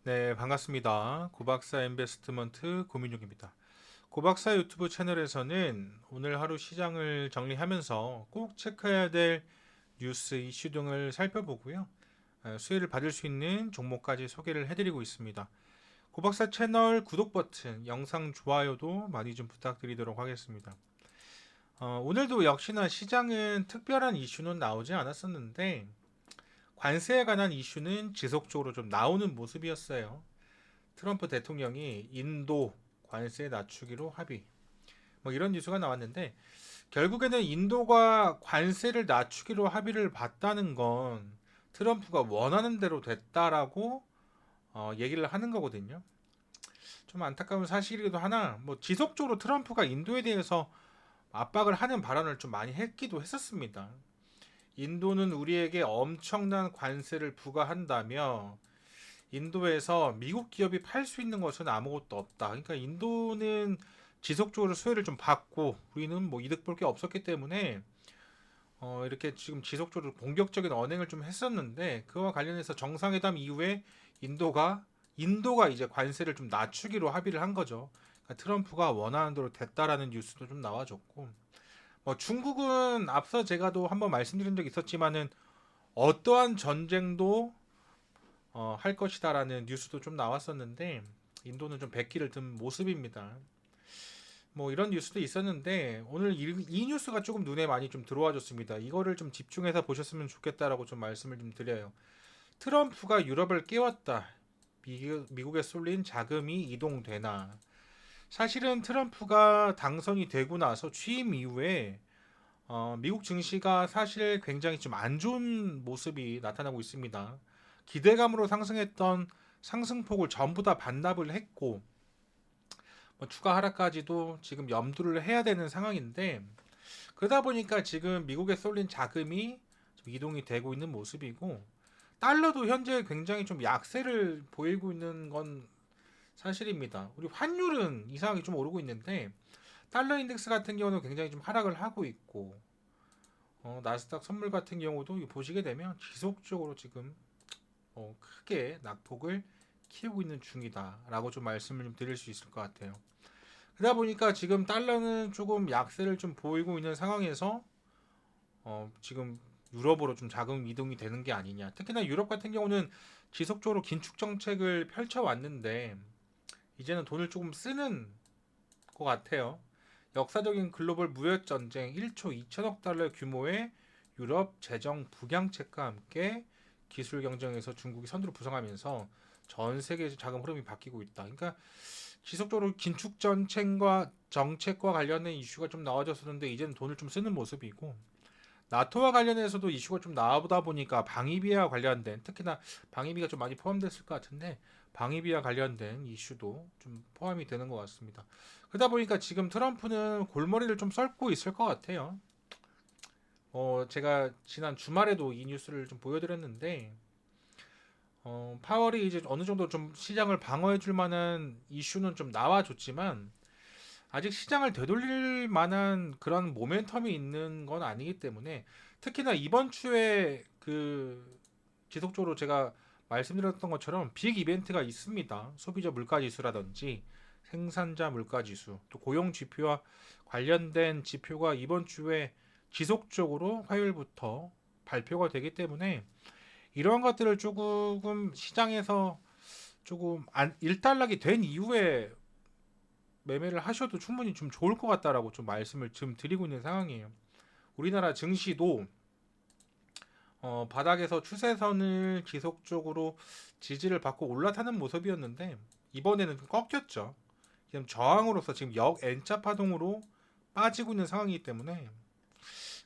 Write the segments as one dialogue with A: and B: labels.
A: 네, 반갑습니다. 고박사 인베스트먼트 고민용입니다. 고박사 유튜브 채널에서는 오늘 하루 시장을 정리하면서 꼭 체크해야 될 뉴스, 이슈 등을 살펴보고요. 수혜를 받을 수 있는 종목까지 소개를 해드리고 있습니다. 고박사 채널 구독 버튼, 영상 좋아요도 많이 좀 부탁드리도록 하겠습니다. 오늘도 역시나 시장은 특별한 이슈는 나오지 않았었는데 관세에 관한 이슈는 지속적으로 좀 나오는 모습이었어요. 트럼프 대통령이 인도 관세 낮추기로 합의. 뭐 이런 뉴스가 나왔는데 결국에는 인도가 관세를 낮추기로 합의를 봤다는 건 트럼프가 원하는 대로 됐다라고 얘기를 하는 거거든요. 좀 안타까운 사실이기도 하나 뭐 지속적으로 트럼프가 인도에 대해서 압박을 하는 발언을 좀 많이 했기도 했었습니다. 인도는 우리에게 엄청난 관세를 부과한다며 인도에서 미국 기업이 팔 수 있는 것은 아무것도 없다. 그러니까 인도는 지속적으로 수혜를 좀 받고 우리는 뭐 이득 볼 게 없었기 때문에 이렇게 지금 지속적으로 공격적인 언행을 좀 했었는데 그와 관련해서 정상회담 이후에 인도가 이제 관세를 좀 낮추기로 합의를 한 거죠. 그러니까 트럼프가 원하는 대로 됐다라는 뉴스도 좀 나와줬고 뭐 중국은 앞서 제가도 한번 말씀드린 적이 있었지만은 어떠한 전쟁도 할 것이다라는 뉴스도 좀 나왔었는데 인도는 좀 백기를 든 모습입니다. 뭐 이런 뉴스도 있었는데 오늘 이 뉴스가 조금 눈에 많이 좀 들어와줬습니다. 이거를 좀 집중해서 보셨으면 좋겠다라고 좀 말씀을 좀 드려요. 트럼프가 유럽을 깨웠다. 미국에 쏠린 자금이 이동되나. 사실은 트럼프가 당선이 되고 나서 취임 이후에 미국 증시가 사실 굉장히 좀 안 좋은 모습이 나타나고 있습니다. 기대감으로 상승했던 상승폭을 전부 다 반납을 했고 뭐 추가 하락까지도 지금 염두를 해야 되는 상황인데 그러다 보니까 지금 미국에 쏠린 자금이 좀 이동이 되고 있는 모습이고 달러도 현재 굉장히 좀 약세를 보이고 있는 건 사실입니다. 우리 환율은 이상하게 좀 오르고 있는데 달러 인덱스 같은 경우는 굉장히 좀 하락을 하고 있고 나스닥 선물 같은 경우도 보시게 되면 지속적으로 지금 크게 낙폭을 키우고 있는 중이다라고 좀 말씀을 좀 드릴 수 있을 것 같아요. 그러다 보니까 지금 달러는 조금 약세를 좀 보이고 있는 상황에서 지금 유럽으로 좀 자금 이동이 되는 게 아니냐. 특히나 유럽 같은 경우는 지속적으로 긴축 정책을 펼쳐왔는데 이제는 돈을 조금 쓰는 것 같아요. 역사적인 글로벌 무역 전쟁 1조 2천억 달러 규모의 유럽 재정 부양책과 함께 기술 경쟁에서 중국이 선두를 부상하면서 전 세계에서 자금 흐름이 바뀌고 있다. 그러니까 지속적으로 긴축 정책과 관련된 이슈가 좀 나와졌었는데 이제는 돈을 좀 쓰는 모습이고 나토와 관련해서도 이슈가 좀 나오다 보니까 방위비와 관련된 특히나 방위비가 좀 많이 포함됐을 것 같은데 방위비와 관련된 이슈도 좀 포함이 되는 것 같습니다. 그러다 보니까 지금 트럼프는 골머리를 좀 썰고 있을 것 같아요. 제가 지난 주말에도 이 뉴스를 좀 보여드렸는데 파월이 이제 어느 정도 좀 시장을 방어해줄 만한 이슈는 좀 나와줬지만 아직 시장을 되돌릴 만한 그런 모멘텀이 있는 건 아니기 때문에 특히나 이번 주에 그 지속적으로 제가 말씀드렸던 것처럼 빅 이벤트가 있습니다. 소비자 물가 지수라든지 생산자 물가 지수, 또 고용 지표와 관련된 지표가 이번 주에 지속적으로 화요일부터 발표가 되기 때문에 이러한 것들을 조금 시장에서 조금 일단락이 된 이후에 매매를 하셔도 충분히 좀 좋을 것 같다라고 좀 말씀을 지금 드리고 있는 상황이에요. 우리나라 증시도 바닥에서 추세선을 지속적으로 지지를 받고 올라타는 모습이었는데 이번에는 좀 꺾였죠. 지금 저항으로서 지금 역 N자 파동으로 빠지고 있는 상황이기 때문에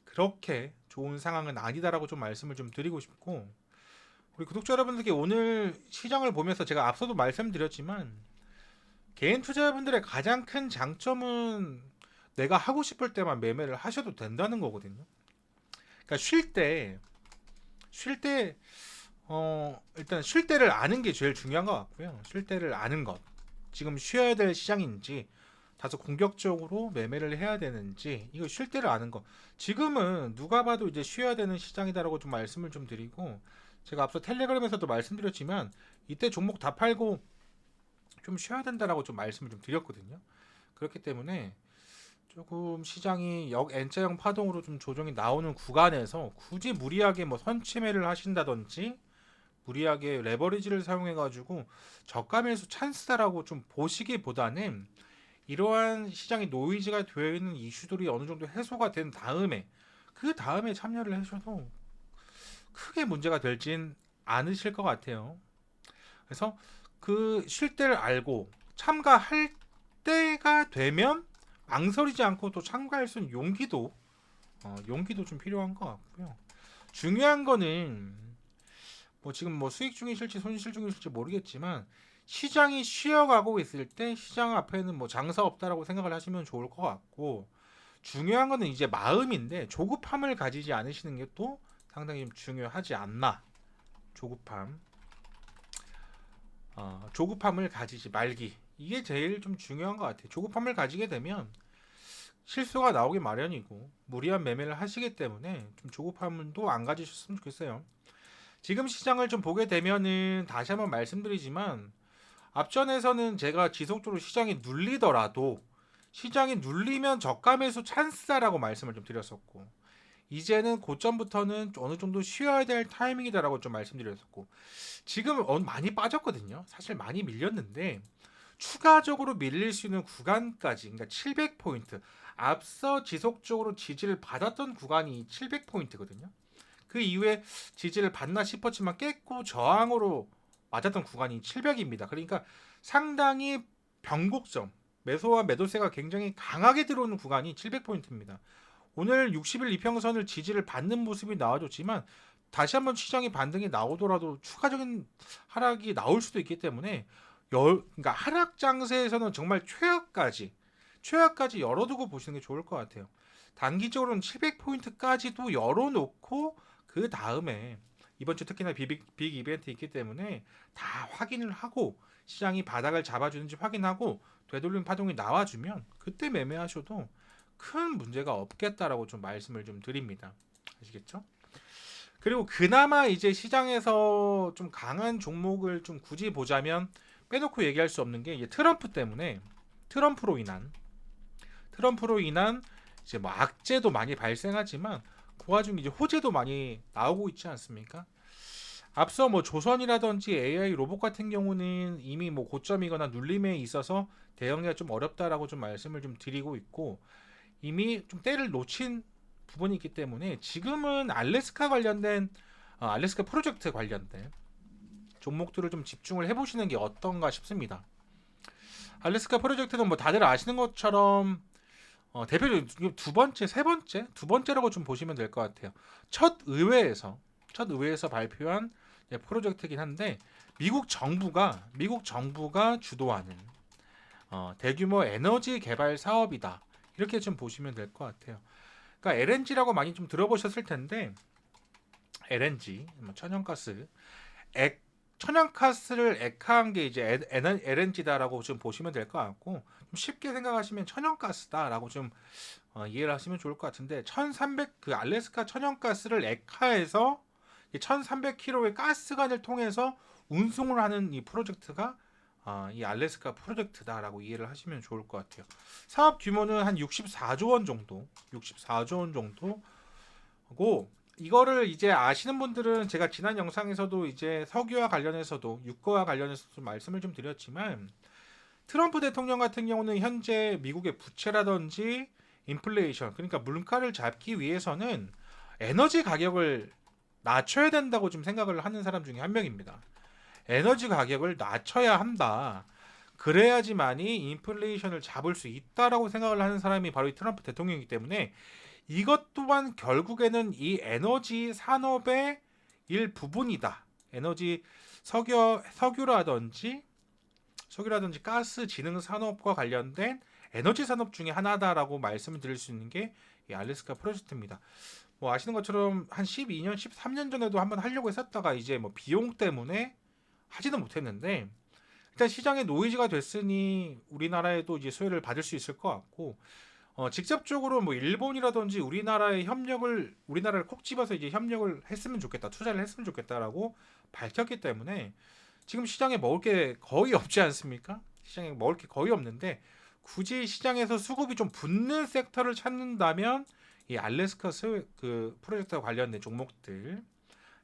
A: 그렇게 좋은 상황은 아니다라고 좀 말씀을 좀 드리고 싶고 우리 구독자 여러분들께 오늘 시장을 보면서 제가 앞서도 말씀드렸지만 개인 투자자분들의 가장 큰 장점은 내가 하고 싶을 때만 매매를 하셔도 된다는 거거든요. 그러니까 쉴 때, 일단 쉴 때를 아는 게 제일 중요한 것 같고요. 쉴 때를 아는 것. 지금 쉬어야 될 시장인지, 다소 공격적으로 매매를 해야 되는지, 이거 쉴 때를 아는 것. 지금은 누가 봐도 이제 쉬어야 되는 시장이다라고 좀 말씀을 좀 드리고, 제가 앞서 텔레그램에서도 말씀드렸지만 이때 종목 다 팔고 좀 쉬어야 된다라고 좀 말씀을 좀 드렸거든요. 그렇기 때문에 조금 시장이 역 N자형 파동으로 좀 조정이 나오는 구간에서 굳이 무리하게 뭐 선취매를 하신다든지 무리하게 레버리지를 사용해 가지고 저가 매수 찬스다라고 좀 보시기보다는 이러한 시장의 노이즈가 되어 있는 이슈들이 어느 정도 해소가 된 다음에 그 다음에 참여를 하셔도 크게 문제가 되진 않으실 것 같아요. 그래서 그 쉴 때를 알고 참가할 때가 되면 망설이지 않고 또 참가할 수 있는 용기도 좀 필요한 것 같고요. 중요한 거는 뭐 지금 뭐 수익 중이실지 손실 중이실지 모르겠지만 시장이 쉬어가고 있을 때 시장 앞에는 뭐 장사 없다라고 생각을 하시면 좋을 것 같고, 중요한 거는 이제 마음인데 조급함을 가지지 않으시는 게 또 상당히 좀 중요하지 않나. 조급함을 가지지 말기, 이게 제일 좀 중요한 것 같아요. 조급함을 가지게 되면 실수가 나오기 마련이고 무리한 매매를 하시기 때문에 좀 조급함도 안 가지셨으면 좋겠어요. 지금 시장을 좀 보게 되면은 다시 한번 말씀드리지만 앞전에서는 제가 지속적으로 시장이 눌리더라도 시장이 눌리면 저가 매수 찬스다라고 말씀을 좀 드렸었고, 이제는 고점부터는 어느 정도 쉬어야 될 타이밍이다라고 좀 말씀드렸었고, 지금 많이 빠졌거든요. 사실 많이 밀렸는데 추가적으로 밀릴 수 있는 구간까지, 그러니까 700포인트, 앞서 지속적으로 지지를 받았던 구간이 700포인트거든요. 그 이후에 지지를 받나 싶었지만 깼고 저항으로 맞았던 구간이 700입니다. 그러니까 상당히 변곡점, 매수와 매도세가 굉장히 강하게 들어오는 구간이 700포인트입니다. 오늘 60일 이평선을 지지를 받는 모습이 나와줬지만 다시 한번 시장이 반등이 나오더라도 추가적인 하락이 나올 수도 있기 때문에 그러니까 하락 장세에서는 정말 최악까지 열어두고 보시는 게 좋을 것 같아요. 단기적으로는 700포인트까지도 열어놓고 그 다음에 이번 주 특히나 빅 이벤트 있기 때문에 다 확인을 하고 시장이 바닥을 잡아주는지 확인하고 되돌림 파동이 나와주면 그때 매매하셔도 큰 문제가 없겠다라고 좀 말씀을 좀 드립니다. 아시겠죠? 그리고 그나마 이제 시장에서 좀 강한 종목을 좀 굳이 보자면 빼놓고 얘기할 수 없는 게 이제 트럼프로 인한 이제 뭐 악재도 많이 발생하지만 그 와중에 이제 호재도 많이 나오고 있지 않습니까? 앞서 뭐 조선이라든지 AI 로봇 같은 경우는 이미 뭐 고점이거나 눌림에 있어서 대응이 좀 어렵다라고 좀 말씀을 좀 드리고 있고, 이미 좀 때를 놓친 부분이 있기 때문에 지금은 알래스카 프로젝트 관련된 종목들을 좀 집중을 해보시는 게 어떤가 싶습니다. 알래스카 프로젝트는 뭐 다들 아시는 것처럼 대표적으로 두 번째라고 좀 보시면 될 것 같아요. 첫 의회에서 발표한 프로젝트이긴 한데 미국 정부가 주도하는 대규모 에너지 개발 사업이다. 이렇게 좀 보시면 될 것 같아요. 그러니까 LNG라고 많이 좀 들어보셨을 텐데 LNG, 천연가스를 액화한 게 이제 LNG다라고 좀 보시면 될 것 같고, 좀 쉽게 생각하시면 천연가스다라고 좀 이해를 하시면 좋을 것 같은데, 그 알래스카 천연가스를 액화해서 1,300km의 가스관을 통해서 운송을 하는 이 프로젝트가 이 알래스카 프로젝트다라고 이해를 하시면 좋을 것 같아요. 사업 규모는 한 64조 원 정도고, 이거를 이제 아시는 분들은 제가 지난 영상에서도 이제 석유와 관련해서도 유가와 관련해서도 말씀을 좀 드렸지만, 트럼프 대통령 같은 경우는 현재 미국의 부채라든지 인플레이션, 그러니까 물가를 잡기 위해서는 에너지 가격을 낮춰야 된다고 좀 생각을 하는 사람 중에 한 명입니다. 에너지 가격을 낮춰야 한다. 그래야지만이 인플레이션을 잡을 수 있다라고 생각을 하는 사람이 바로 이 트럼프 대통령이기 때문에 이것 또한 결국에는 이 에너지 산업의 일부분이다. 석유라든지 가스 진흥 산업과 관련된 에너지 산업 중에 하나다라고 말씀을 드릴 수 있는 게 이 알래스카 프로젝트입니다. 뭐 아시는 것처럼 한 12년, 13년 전에도 한번 하려고 했었다가 이제 뭐 비용 때문에 하지는 못했는데, 일단 시장에 노이즈가 됐으니 우리나라에도 이제 수혜를 받을 수 있을 것 같고, 직접적으로 뭐 일본이라든지 우리나라를 콕 집어서 이제 협력을 했으면 좋겠다, 투자를 했으면 좋겠다라고 밝혔기 때문에 지금 시장에 먹을 게 거의 없지 않습니까? 시장에 먹을 게 거의 없는데 굳이 시장에서 수급이 좀 붙는 섹터를 찾는다면 이 알래스카 그 프로젝트와 관련된 종목들,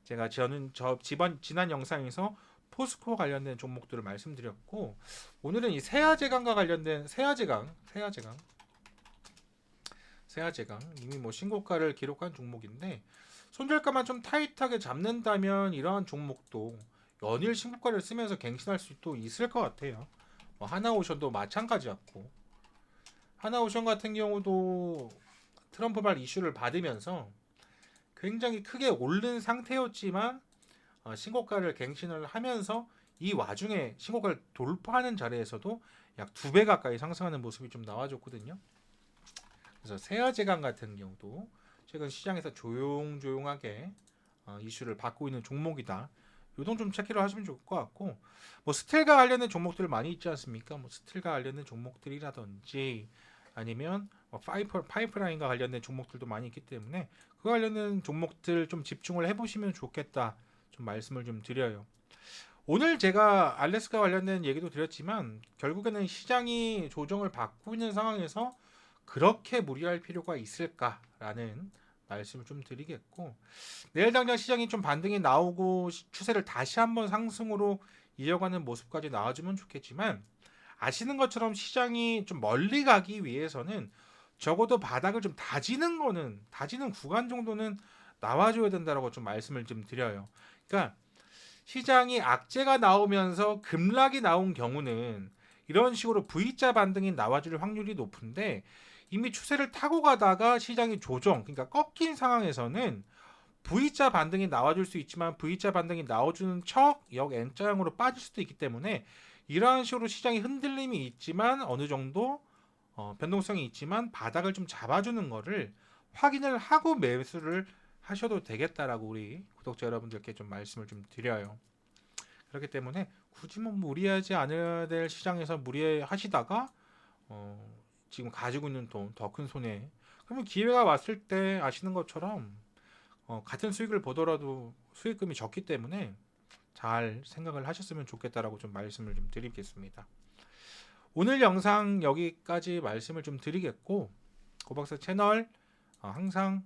A: 제가 지난 영상에서 포스코 관련된 종목들을 말씀드렸고, 오늘은 이 세아제강과 관련된 세아제강 이미 뭐 신고가를 기록한 종목인데, 손절가만 좀 타이트하게 잡는다면 이러한 종목도 연일 신고가를 쓰면서 갱신할 수도 있을 것 같아요. 뭐 하나오션도 마찬가지였고, 하나오션 같은 경우도 트럼프발 이슈를 받으면서 굉장히 크게 오른 상태였지만 신고가를 갱신을 하면서 이 와중에 신고가를 돌파하는 자리에서도 약 2배 가까이 상승하는 모습이 좀 나와줬거든요. 그래서 세아제강 같은 경우도 최근 시장에서 조용조용하게 이슈를 받고 있는 종목이다. 요동 좀 체크를 하시면 좋을 것 같고, 뭐 스틸과 관련된 종목들 많이 있지 않습니까? 뭐 스틸과 관련된 종목들이라든지 아니면 뭐 파이프라인과 관련된 종목들도 많이 있기 때문에 그 관련된 종목들 좀 집중을 해보시면 좋겠다. 좀 말씀을 좀 드려요. 오늘 제가 알래스카 관련된 얘기도 드렸지만 결국에는 시장이 조정을 받고 있는 상황에서 그렇게 무리할 필요가 있을까라는 말씀을 좀 드리겠고, 내일 당장 시장이 좀 반등이 나오고 추세를 다시 한번 상승으로 이어가는 모습까지 나와주면 좋겠지만, 아시는 것처럼 시장이 좀 멀리 가기 위해서는 적어도 바닥을 좀 다지는 구간 정도는 나와줘야 된다라고 좀 말씀을 좀 드려요. 그러니까 시장이 악재가 나오면서 급락이 나온 경우는 이런 식으로 V자 반등이 나와줄 확률이 높은데, 이미 추세를 타고 가다가 시장이 그러니까 꺾인 상황에서는 V자 반등이 나와줄 수 있지만 V자 반등이 나와주는 척 역 N자형으로 빠질 수도 있기 때문에 이러한 식으로 시장이 흔들림이 있지만 어느 정도 변동성이 있지만 바닥을 좀 잡아주는 거를 확인을 하고 매수를 하셔도 되겠다라고 우리 구독자 여러분들께 좀 말씀을 좀 드려요. 그렇기 때문에 굳이 뭐 무리하지 않아야 될 시장에서 무리하시다가 지금 가지고 있는 돈 더 큰 손해, 그러면 기회가 왔을 때 아시는 것처럼 같은 수익을 보더라도 수익금이 적기 때문에 잘 생각을 하셨으면 좋겠다라고 좀 말씀을 좀 드리겠습니다. 오늘 영상 여기까지 말씀을 좀 드리겠고, 고박사 채널 항상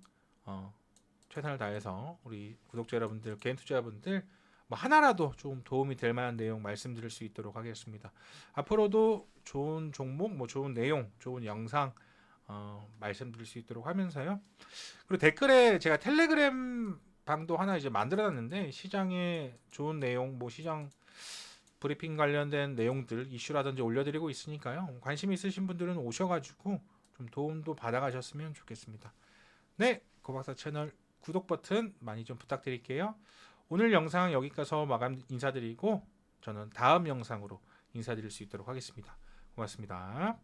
A: 최선을 다해서 우리 구독자 여러분들, 개인 투자자분들 뭐 하나라도 좀 도움이 될 만한 내용 말씀드릴 수 있도록 하겠습니다. 앞으로도 좋은 종목, 뭐 좋은 내용, 좋은 영상 말씀드릴 수 있도록 하면서요. 그리고 댓글에 제가 텔레그램 방도 하나 이제 만들어놨는데, 시장에 좋은 내용, 뭐 시장 브리핑 관련된 내용들 이슈라든지 올려드리고 있으니까요. 관심 있으신 분들은 오셔가지고 좀 도움도 받아가셨으면 좋겠습니다. 네, 고박사 채널 구독 버튼 많이 좀 부탁드릴게요. 오늘 영상 여기까지 마감 인사드리고 저는 다음 영상으로 인사드릴 수 있도록 하겠습니다. 고맙습니다.